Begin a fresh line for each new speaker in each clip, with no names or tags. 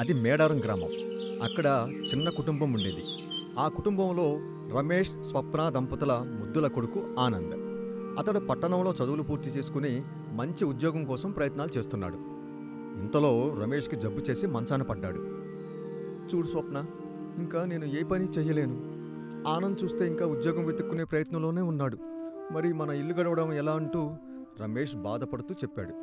అది మేడారం గ్రామం. అక్కడ చిన్న కుటుంబం ఉండేది. ఆ కుటుంబంలో రమేష్, స్వప్న దంపతుల ముద్దుల కొడుకు ఆనంద్. అతడు పట్టణంలో చదువులు పూర్తి చేసుకుని మంచి ఉద్యోగం కోసం ప్రయత్నాలు చేస్తున్నాడు. ఇంతలో రమేష్కి జబ్బు చేసి మంచాన పడ్డాడు. చూడు స్వప్న, ఇంకా నేను ఏ పని చెయ్యలేను. ఆనంద్ చూస్తే ఇంకా ఉద్యోగం వెతుక్కునే ప్రయత్నంలోనే ఉన్నాడు. మరి మన ఇల్లు గడవడం ఎలా అంటూ రమేష్ బాధపడుతూ చెప్పాడు.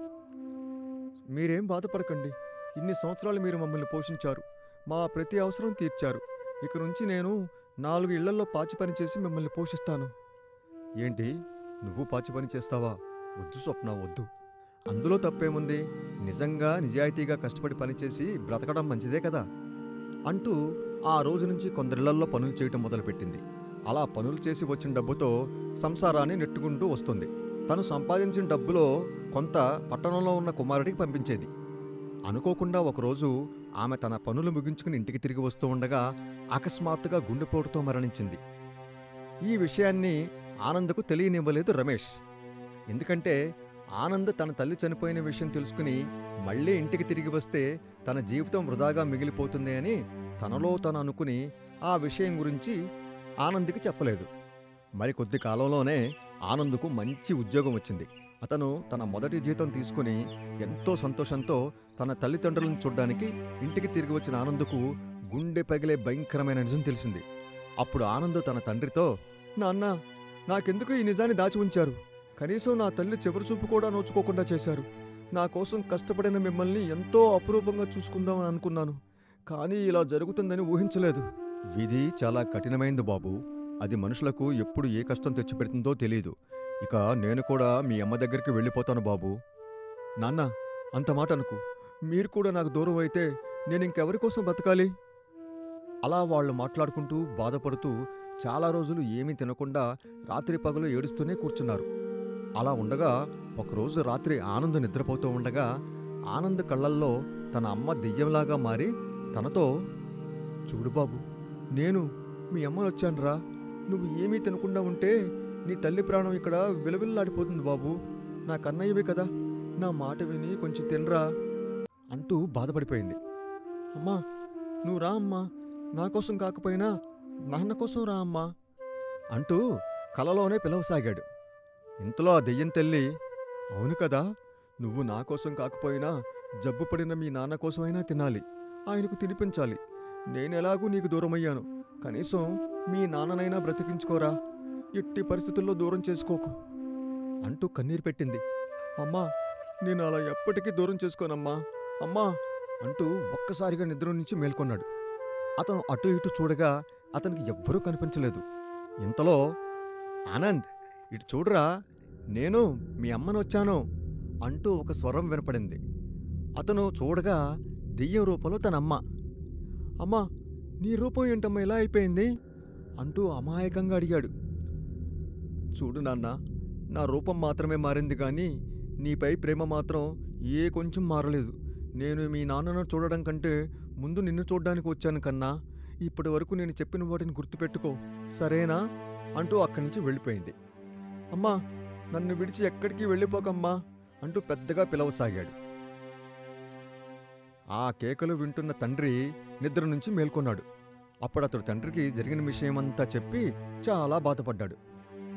మీరేం బాధపడకండి. ఇన్ని సంవత్సరాలు మీరు మమ్మల్ని పోషించారు, మా ప్రతి అవసరం తీర్చారు. ఇక నుంచి నేను 4 ఇళ్లల్లో పాచి పని చేసి మిమ్మల్ని పోషిస్తాను. ఏంటి, నువ్వు పాచి పని చేస్తావా? వద్దు స్వప్న, వద్దు. అందులో తప్పేముంది? నిజంగా నిజాయితీగా కష్టపడి పనిచేసి బ్రతకడం మంచిదే కదా అంటూ ఆ రోజు నుంచి కొందరిళ్లల్లో పనులు చేయటం మొదలుపెట్టింది. అలా పనులు చేసి వచ్చిన డబ్బుతో సంసారాన్ని నెట్టుకుంటూ వస్తుంది. తను సంపాదించిన డబ్బులో కొంత పట్టణంలో ఉన్న కుమారుడికి పంపించేది. అనుకోకుండా ఒకరోజు ఆమె తన పనులు ముగించుకుని ఇంటికి తిరిగి వస్తూ ఉండగా అకస్మాత్తుగా గుండెపోటుతో మరణించింది. ఈ విషయాన్ని ఆనంద్కు తెలియనివ్వలేదు రమేష్. ఎందుకంటే ఆనంద్ తన తల్లి చనిపోయిన విషయం తెలుసుకుని మళ్లీ ఇంటికి తిరిగి వస్తే తన జీవితం వృధాగా మిగిలిపోతుంది అని తనలో తను అనుకుని ఆ విషయం గురించి ఆనంద్కి చెప్పలేదు. మరికొద్ది కాలంలోనే ఆనంద్కు మంచి ఉద్యోగం వచ్చింది. అతను తన మొదటి జీతం తీసుకుని ఎంతో సంతోషంతో తన తల్లిదండ్రులను చూడ్డానికి ఇంటికి తిరిగి వచ్చిన ఆనంద్కు గుండె పగిలే భయంకరమైన నిజం తెలిసింది. అప్పుడు ఆనంద్ తన తండ్రితో, నాన్న, నాకెందుకు ఈ నిజాన్ని దాచి ఉంచారు? కనీసం నా తల్లి చివరి చూపు కూడా నోచుకోకుండా చేశారు. నా కోసం కష్టపడిన మిమ్మల్ని ఎంతో అపురూపంగా చూసుకుందామని అనుకున్నాను, కానీ ఇలా జరుగుతుందని ఊహించలేదు. విధి చాలా కఠినమైంది బాబు. అది మనుషులకు ఎప్పుడు ఏ కష్టం తెచ్చిపెడుతుందో తెలీదు. ఇక నేను కూడా మీ అమ్మ దగ్గరికి వెళ్ళిపోతాను బాబు. నాన్న, అంత మాట అనుకు. మీరు కూడా నాకు దూరం అయితే నేను ఇంకెవరి కోసం బతకాలి? అలా వాళ్ళు మాట్లాడుకుంటూ బాధపడుతూ చాలా రోజులు ఏమీ తినకుండా రాత్రి పగలు ఏడుస్తూనే కూర్చున్నారు. అలా ఉండగా ఒకరోజు రాత్రి ఆనంద్ నిద్రపోతూ ఉండగా ఆనంద్ కళ్ళల్లో తన అమ్మ దెయ్యంలాగా మారి తనతో, చూడు బాబు, నేను మీ అమ్మను వచ్చానురా. నువ్వు ఏమీ తినకుండా ఉంటే నీ తల్లి ప్రాణం ఇక్కడ విలవిల్లాడిపోతుంది బాబు. నా కన్నయ్యవి కదా, నా మాట విని కొంచెం తినరా అంటూ బాధపడిపోయింది. అమ్మా, నువ్వు రా అమ్మా, నా కోసం కాకపోయినా నాన్న కోసం రా అమ్మా అంటూ కలలోనే పిలవసాగాడు. ఇంతలో ఆ దెయ్యం తల్లి, అవును కదా, నువ్వు నా కోసం కాకపోయినా జబ్బు పడిన మీ నాన్న కోసమైనా తినాలి, ఆయనకు తినిపించాలి. నేనెలాగూ నీకు దూరమయ్యాను, కనీసం మీ నాన్ననైనా బ్రతికించుకోరా, ఎట్టి పరిస్థితుల్లో దూరం చేసుకోకు అంటూ కన్నీరు పెట్టింది. అమ్మా, నేను అలా ఎప్పటికీ దూరం చేసుకోనమ్మా, అమ్మా అంటూ ఒక్కసారిగా నిద్ర నుంచి మేల్కొన్నాడు. అతను అటు ఇటు చూడగా అతనికి ఎవ్వరూ కనిపించలేదు. ఇంతలో, ఆనంద్, ఇటు చూడరా, నేను మీ అమ్మను వచ్చాను అంటూ ఒక స్వరం వినపడింది. అతను చూడగా దెయ్యం రూపంలో తన అమ్మ. అమ్మా, నీ రూపం ఏంటమ్మా ఎలా అయిపోయింది అంటూ అమాయకంగా అడిగాడు. చూడు నాన్న, నా రూపం మాత్రమే మారింది కానీ నీపై ప్రేమ మాత్రం ఏ కొంచెం మారలేదు. నేను మీ నాన్నను చూడడం కంటే ముందు నిన్ను చూడ్డానికి వచ్చాను కన్నా. ఇప్పటి వరకు నేను చెప్పిన వాటిని గుర్తుపెట్టుకో, సరేనా అంటూ అక్కడి నుంచి వెళ్ళిపోయింది. అమ్మా, నన్ను విడిచి ఎక్కడికి వెళ్ళిపోకమ్మా అంటూ పెద్దగా పిలవసాగాడు. ఆ కేకలు వింటున్న తండ్రి నిద్ర నుంచి మేల్కొన్నాడు. అప్పుడు అతడు తండ్రికి జరిగిన విషయమంతా చెప్పి చాలా బాధపడ్డాడు.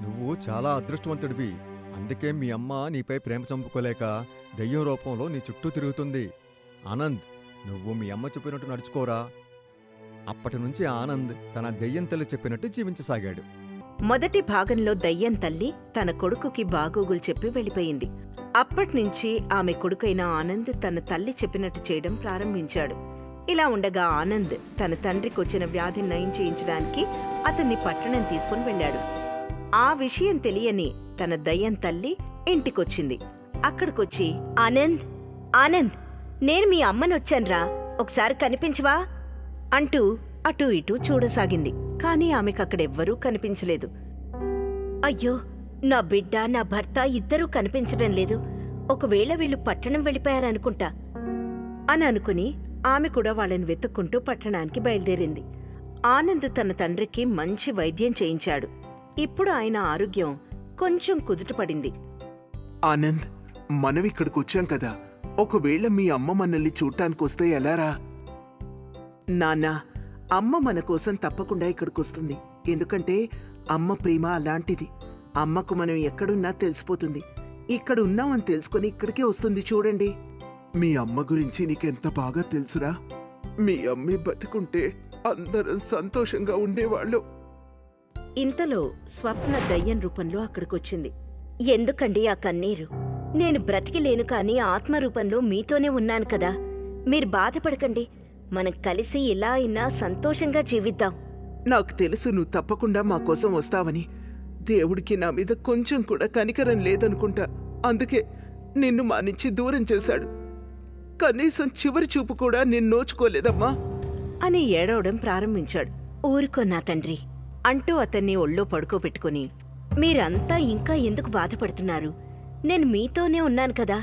నువ్వు చాలా అదృష్టవంతుడివి, అందుకే మీ అమ్మ నీపై ప్రేమ చంపుకోలేక దెయ్యం రూపంలో నీ చుట్టూ తిరుగుతుంది. ఆనంద్, నువ్వు మీ అమ్మ చెప్పినట్టు నడుచుకోరా. అప్పటి నుంచి ఆనంద్ తన దెయ్యం తల్లి చెప్పినట్టు జీవించసాగాడు.
మొదటి భాగంలో దయ్యం తల్లి తన కొడుకుకి బాగోగులు చెప్పి వెళ్ళిపోయింది. అప్పట్నుంచి ఆమె కొడుకైన ఆనంద్ తన తల్లి చెప్పినట్టు చేయడం ప్రారంభించాడు. ఇలా ఉండగా ఆనంద్ తన తండ్రికొచ్చిన వ్యాధిని నయం చేయించడానికి అతన్ని పట్టణం తీసుకుని వెళ్ళాడు. ఆ విషయం తెలియని తన దయ్యం తల్లి ఇంటికొచ్చింది. అక్కడికొచ్చి, ఆనంద్, ఆనంద్, నేను మీ అమ్మనొచ్చాన్రా, ఒకసారి కనిపించవా అంటూ అటూ ఇటూ చూడసాగింది. కాని ఆమెకక్కడెవ్వరూ కనిపించలేదు. అయ్యో, నా బిడ్డ, నా భర్త ఇద్దరూ కనిపించడం లేదు. ఒకవేళ వీళ్ళు పట్టణం వెళ్ళిపోయారనుకుంటా అని అనుకుని ఆమె కూడా వాళ్ళని వెతుక్కుంటూ పట్టణానికి బయలుదేరింది. ఆనంద్ తన తండ్రికి మంచి వైద్యం చేయించాడు. ఇప్పుడు ఆయన ఆరోగ్యం కొంచెం కుదుటపడింది.
ఆనంద్, మనమిక్కడికొచ్చాం కదా, ఒకవేళ మీ అమ్మ మనల్ని చూడటానికొస్తే ఎలారా? నాన్నా, అమ్మ మన కోసం తప్పకుండా ఇక్కడికొస్తుంది. ఎందుకంటే అమ్మ ప్రేమ అలాంటిది. అమ్మకు మనం ఎక్కడున్నా తెలిసిపోతుంది. ఇక్కడ ఉన్నామని తెలుసుకొని ఇక్కడికే వస్తుంది. చూడండి, మీ అమ్మ గురించి నీకెంత బాగా తెలుసురా. మీ అమ్మే బతుకుంటే అందరం సంతోషంగా ఉండేవాళ్ళు.
ఇంతలో స్వప్న దయ్యం రూపంలో అక్కడికొచ్చింది. ఎందుకండి ఆ కన్నీరు? నేను బ్రతికి లేను కాని ఆత్మరూపంలో మీతోనే ఉన్నాను కదా. మీరు బాధపడకండి. మనం కలిసి ఇలా అయినా సంతోషంగా జీవిద్దాం.
నాకు తెలుసు నువ్వు తప్పకుండా మా కోసం వస్తావని. దేవుడికి నా మీద కొంచెం కూడా కనికరం లేదనుకుంటా. అందుకే నిన్ను మా నుంచి దూరం చేశాడు. కనీసం చివరి చూపు కూడా నిన్ను నోచుకోలేదమ్మా
అని ఏడవడం ప్రారంభించాడు. ఊరుకో నా తండ్రి అంటూ అతన్ని ఒళ్ళో పడుకోబెట్టుకుని, మీరంతా ఇంకా ఎందుకు బాధపడుతున్నారు? నేను మీతోనే ఉన్నాను కదా,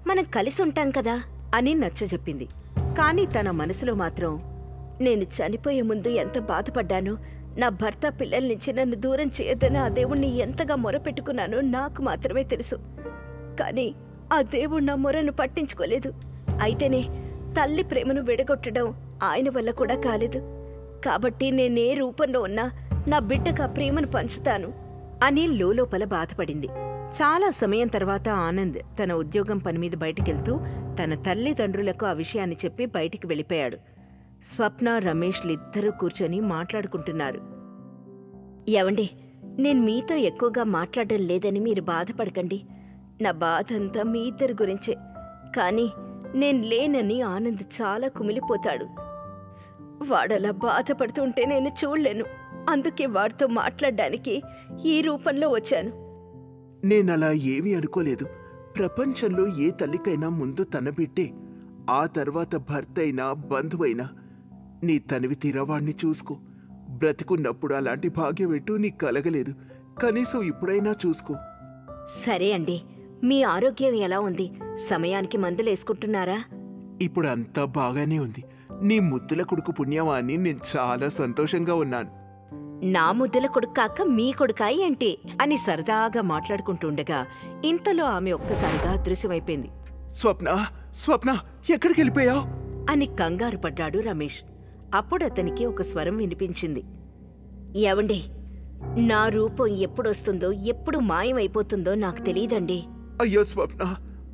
మనం కలిసి ఉంటాం కదా అని నచ్చజెప్పింది. కాని తన మనసులో మాత్రం, నేను చనిపోయే ముందు ఎంత బాధపడ్డానో, నా భర్త పిల్లల నుంచి నన్ను దూరం చేయొద్దని ఆ దేవుణ్ణి ఎంతగా మొరపెట్టుకున్నానో నాకు మాత్రమే తెలుసు. కాని ఆ దేవుడు నా మొరను పట్టించుకోలేదు. అయితేనే తల్లి ప్రేమను విడగొట్టడం ఆయన వల్ల కూడా కాలేదు. కాబట్టి నేనే రూపంలో ఉన్నా నా బిడ్డకు ఆ ప్రేమను పంచుతాను అని లోపల బాధపడింది. చాలా సమయం తర్వాత ఆనంద్ తన ఉద్యోగం పనిమీద బయటికెళ్తూ తన తల్లిదండ్రులకు ఆ విషయాన్ని చెప్పి బయటికి వెళ్ళిపోయాడు. స్వప్న, రమేష్లిద్దరూ కూర్చొని మాట్లాడుకుంటున్నారు. ఏవండి, నేను మీతో ఎక్కువగా మాట్లాడడం లేదని మీరు బాధపడకండి. నా బాధంతా మీ ఇద్దరి గురించే. కానీ నేను లేనని ఆనంద్ చాలా కుమిలిపోతాడు. వాడలా బాధపడుతుంటే నేను చూడలేను. అందుకే వాడితో మాట్లాడడానికి ఈ రూపంలో వచ్చాను.
నేనలా ఏమీ అనుకోలేదు. ప్రపంచంలో ఏ తల్లికైనా ముందు తన బిడ్డే, ఆ తర్వాత భర్త అయినా బంధువైనా. నీ తనివి తీరవాణ్ణి చూసుకో. బ్రతికున్నప్పుడు అలాంటి భాగ్యమేంటూ నీకు కలగలేదు. కనీసం ఇప్పుడైనా చూసుకో.
సరే అండి, మీ ఆరోగ్యం ఎలా ఉంది? సమయానికి మందులేసుకుంటున్నారా?
ఇప్పుడు అంతా బాగానే ఉంది. నీ ముద్దుల కొడుకు పుణ్యమా అని నేను చాలా సంతోషంగా ఉన్నాను.
నా ముద్దుల కొడుకు కాక మీ కొడుకా ఏంటి అని సరదాగా మాట్లాడుకుంటుండగా ఇంతలో ఆమె ఒక్కసారిగా అదృశ్యమైపోయింది.
స్వప్న, స్వప్న, ఎక్కడికి వెళ్ళిపోయావు
అని కంగారు పడ్డాడు రమేష్. అప్పుడు అతనికి ఒక స్వరం వినిపించింది. ఏవండి, నా రూపం ఎప్పుడొస్తుందో ఎప్పుడు మాయమైపోతుందో నాకు తెలీదండి.
అయ్యో స్వప్న,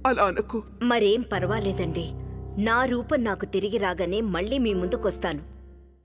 అలా అనకు.
మరేం పర్వాలేదండి. నా రూపం నాకు తిరిగి రాగానే మళ్ళీ మీ ముందుకొస్తాను.